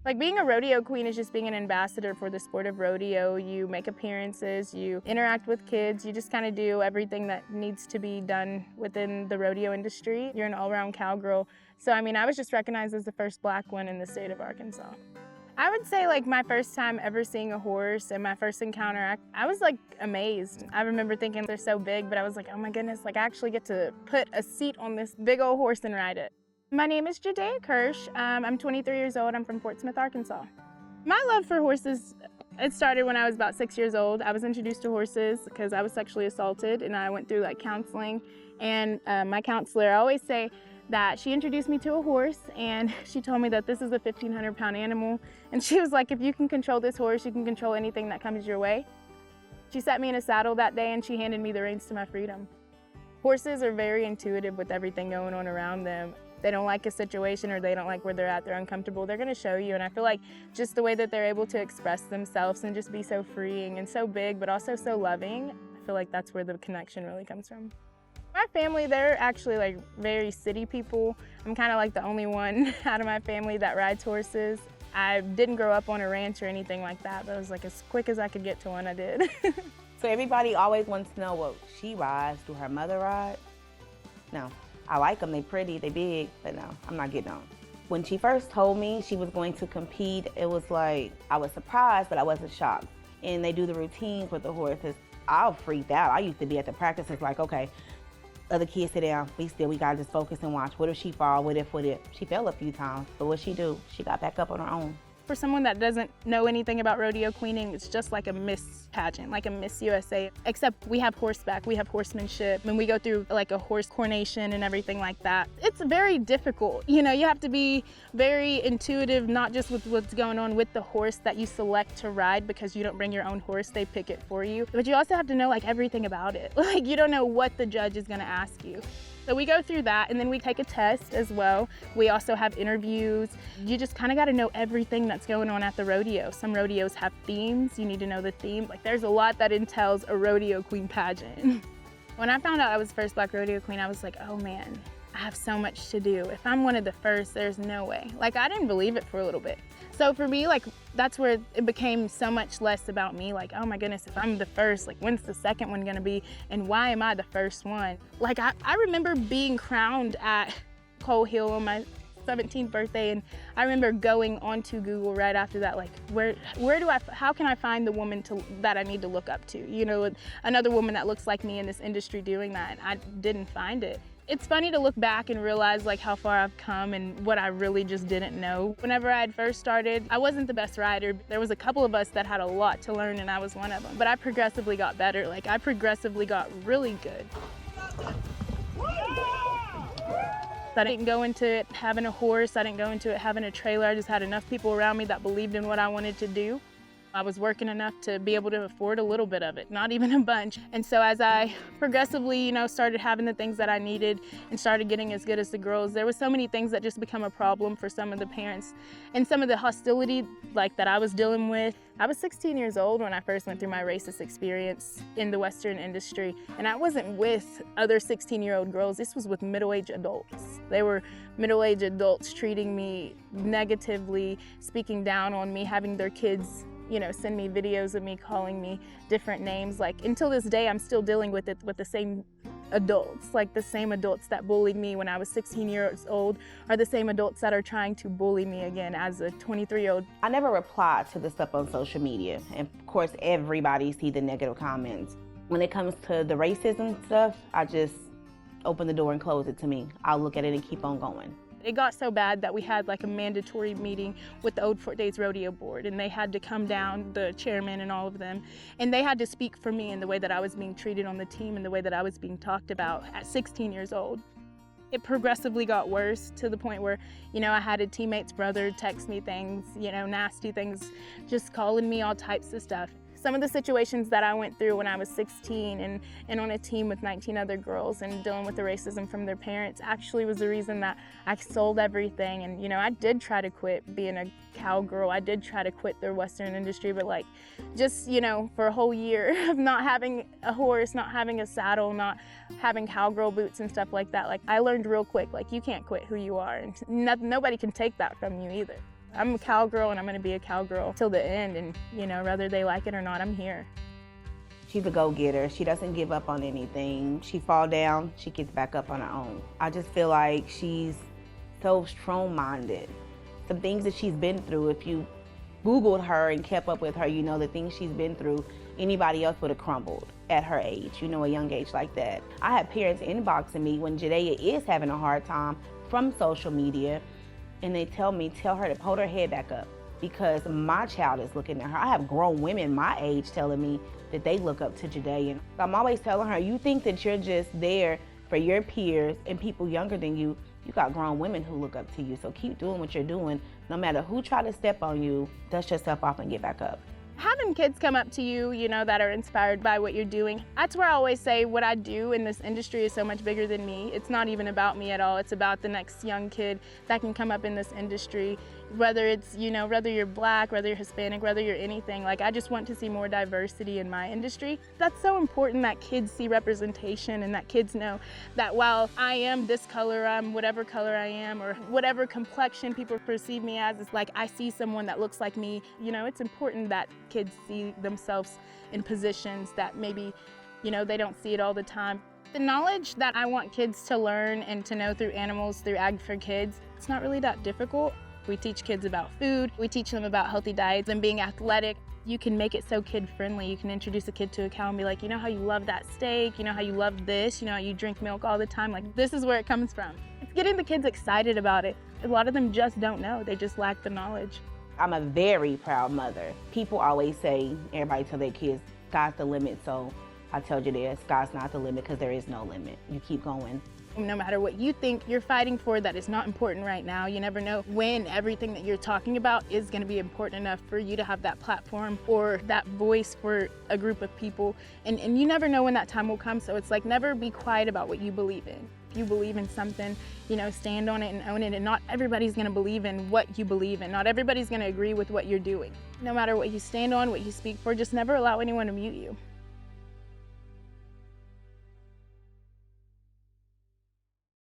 Like being a rodeo queen is just being an ambassador for the sport of rodeo. You make appearances, you interact with kids, you just kind of do everything that needs to be done within the rodeo industry. You're an all-around cowgirl. So I mean, I was just recognized as the first Black one in the state of Arkansas. I would say like my first time ever seeing a horse and my first encounter, I was like amazed. I remember thinking they're so big, but I was like, oh my goodness, like I actually get to put a seat on this big old horse and ride it. My name is bJa'Dayia Kursh. I'm 23 years old. I'm from Fort Smith, Arkansas. My love for horses, it started when I was about 6 years old. I was introduced to horses because I was sexually assaulted and I went through like counseling. And my counselor, I always say that she introduced me to a horse and she told me that this is a 1,500-pound animal. And she was like, if you can control this horse, you can control anything that comes your way. She set me in a saddle that day and she handed me the reins to my freedom. Horses are very intuitive with everything going on around them. They don't like a situation or they don't like where they're at, they're uncomfortable, they're gonna show you. And I feel like just the way that they're able to express themselves and just be so freeing and so big, but also so loving, I feel like that's where the connection really comes from. My family, they're actually like very city people. I'm kind of like the only one out of my family that rides horses. I didn't grow up on a ranch or anything like that, but it was like as quick as I could get to one, I did. So everybody always wants to know what she rides. Do her mother ride? No. I like them, they pretty, they big, but no, I'm not getting on. When she first told me she was going to compete, it was like, I was surprised, but I wasn't shocked. And they do the routines with the horses. I freaked out. I used to be at the practices like, okay, other kids sit down, be still, we gotta just focus and watch. What if she fall, what if? She fell a few times, but what she do? She got back up on her own. For someone that doesn't know anything about rodeo queening, it's just like a Miss pageant, like a Miss USA, except we have horseback, we have horsemanship, and we go through like a horse coronation and everything like that. It's very difficult. You know, you have to be very intuitive, not just with what's going on with the horse that you select to ride because you don't bring your own horse, they pick it for you. But you also have to know like everything about it. Like you don't know what the judge is gonna ask you. So we go through that and then we take a test as well. We also have interviews. You just kind of got to know everything that's going on at the rodeo. Some rodeos have themes. You need to know the theme. Like there's a lot that entails a rodeo queen pageant. When I found out I was first Black rodeo queen, I was like, oh man, I have so much to do. If I'm one of the first, there's no way. Like I didn't believe it for a little bit. So for me, like that's where it became so much less about me. Like, oh my goodness, if I'm the first, like when's the second one gonna be? And why am I the first one? Like I remember being crowned at Coal Hill on my 17th birthday, and I remember going onto Google right after that, like how can I find the woman that I need to look up to? You know, another woman that looks like me in this industry doing that, and I didn't find it. It's funny to look back and realize like how far I've come and what I really just didn't know. Whenever I had first started, I wasn't the best rider. There was a couple of us that had a lot to learn and I was one of them. But I progressively got better. Like I progressively got really good. I didn't go into it having a horse. I didn't go into it having a trailer. I just had enough people around me that believed in what I wanted to do. I was working enough to be able to afford a little bit of it, not even a bunch. And so as I progressively, you know, started having the things that I needed and started getting as good as the girls, there was so many things that just become a problem for some of the parents and some of the hostility like that I was dealing with. I was 16 years old when I first went through my racist experience in the Western industry. And I wasn't with other 16-year-old girls. This was with middle-aged adults. They were middle-aged adults treating me negatively, speaking down on me, having their kids, you know, send me videos of me calling me different names. Like until this day, I'm still dealing with it with the same adults, like the same adults that bullied me when I was 16 years old are the same adults that are trying to bully me again as a 23-year-old. I never reply to the stuff on social media. And of course, everybody see the negative comments. When it comes to the racism stuff, I just open the door and close it to me. I'll look at it and keep on going. It got so bad that we had like a mandatory meeting with the Old Fort Days Rodeo Board, and they had to come down, the chairman and all of them, and they had to speak for me in the way that I was being treated on the team and the way that I was being talked about at 16 years old. It progressively got worse to the point where, you know, I had a teammate's brother text me things, you know, nasty things, just calling me all types of stuff. Some of the situations that I went through when I was 16 and on a team with 19 other girls and dealing with the racism from their parents actually was the reason that I sold everything. And, you know, I did try to quit being a cowgirl. I did try to quit the Western industry, but like just, you know, for a whole year of not having a horse, not having a saddle, not having cowgirl boots and stuff like that, like I learned real quick, like you can't quit who you are and nobody can take that from you either. I'm a cowgirl and I'm gonna be a cowgirl till the end, and you know, whether they like it or not, I'm here. She's a go-getter. She doesn't give up on anything. She fall down, she gets back up on her own. I just feel like she's so strong-minded. Some things that she's been through, if you Googled her and kept up with her, you know the things she's been through, anybody else would have crumbled at her age, you know, a young age like that. I have parents inboxing me when Ja'Dayia is having a hard time from social media, and they tell me, tell her to hold her head back up because my child is looking at her. I have grown women my age telling me that they look up to Ja'Dayia. I'm always telling her, you think that you're just there for your peers and people younger than you. You got grown women who look up to you, so keep doing what you're doing. No matter who try to step on you, dust yourself off and get back up. Having kids come up to you, you know, that are inspired by what you're doing, that's where I always say what I do in this industry is so much bigger than me. It's not even about me at all. It's about the next young kid that can come up in this industry, whether it's, you know, whether you're Black, whether you're Hispanic, whether you're anything. Like, I just want to see more diversity in my industry. That's so important that kids see representation and that kids know that while I am this color, I'm whatever color I am, or whatever complexion people perceive me as, it's like I see someone that looks like me. You know, it's important that kids see themselves in positions that maybe, you know, they don't see it all the time. The knowledge that I want kids to learn and to know through animals, through Ag for Kids, it's not really that difficult. We teach kids about food, we teach them about healthy diets and being athletic. You can make it so kid-friendly. You can introduce a kid to a cow and be like, you know how you love that steak, you know how you love this, you know how you drink milk all the time, like this is where it comes from. It's getting the kids excited about it. A lot of them just don't know, they just lack the knowledge. I'm a very proud mother. People always say, everybody tell their kids, sky's the limit. So I tell you this, sky's not the limit because there is no limit. You keep going. No matter what you think you're fighting for that is not important right now, you never know when everything that you're talking about is going to be important enough for you to have that platform or that voice for a group of people. And you never know when that time will come. So it's like, never be quiet about what you believe in. If you believe in something, you know, stand on it and own it. And not everybody's going to believe in what you believe in. Not everybody's going to agree with what you're doing. No matter what you stand on, what you speak for, just never allow anyone to mute you.